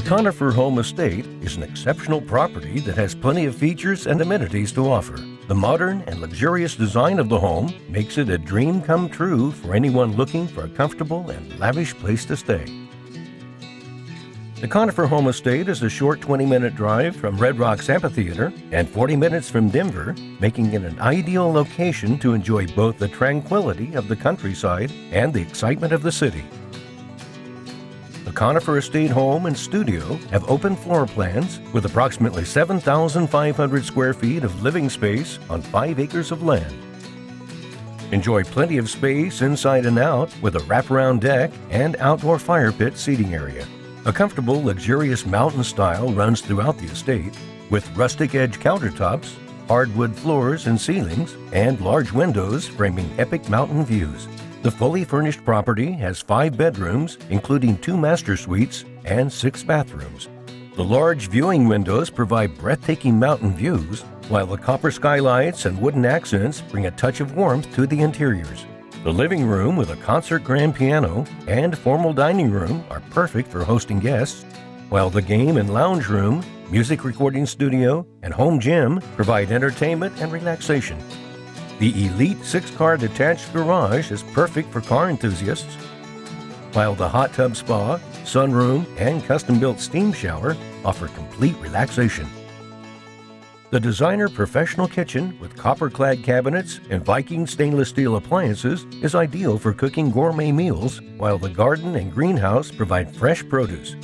Conifer Home Estate is an exceptional property that has plenty of features and amenities to offer. The modern and luxurious design of the home makes it a dream come true for anyone looking for a comfortable and lavish place to stay. The Conifer Home Estate is a short 20-minute drive from Red Rocks Amphitheater and 40 minutes from Denver, making it an ideal location to enjoy both the tranquility of the countryside and the excitement of the city. The Conifer Estate home and studio have open floor plans with approximately 7,500 square feet of living space on 5 acres of land. Enjoy plenty of space inside and out with a wraparound deck and outdoor fire pit seating area. A comfortable, luxurious mountain style runs throughout the estate with rustic edge countertops, hardwood floors and ceilings, and large windows framing epic mountain views. The fully furnished property has 5 bedrooms, including 2 master suites and 6 bathrooms. The large viewing windows provide breathtaking mountain views, while the copper skylights and wooden accents bring a touch of warmth to the interiors. The living room with a concert grand piano and formal dining room are perfect for hosting guests, while the game and lounge room, music recording studio, and home gym provide entertainment and relaxation. The elite 6-car detached garage is perfect for car enthusiasts, while the hot tub spa, sunroom, and custom-built steam shower offer complete relaxation. The designer professional kitchen with copper-clad cabinets and Viking stainless steel appliances is ideal for cooking gourmet meals, while the garden and greenhouse provide fresh produce.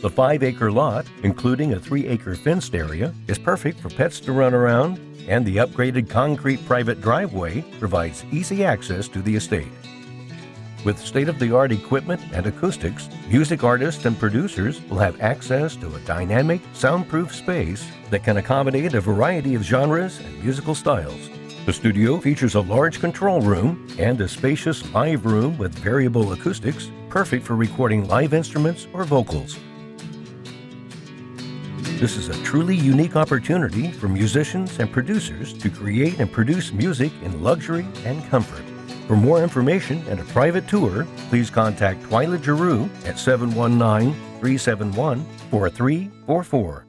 The 5-acre lot, including a 3-acre fenced area, is perfect for pets to run around, and the upgraded concrete private driveway provides easy access to the estate. With state-of-the-art equipment and acoustics, music artists and producers will have access to a dynamic, soundproof space that can accommodate a variety of genres and musical styles. The studio features a large control room and a spacious live room with variable acoustics, perfect for recording live instruments or vocals. This is a truly unique opportunity for musicians and producers to create and produce music in luxury and comfort. For more information and a private tour, please contact Twyla Giroux at 719-371-4344.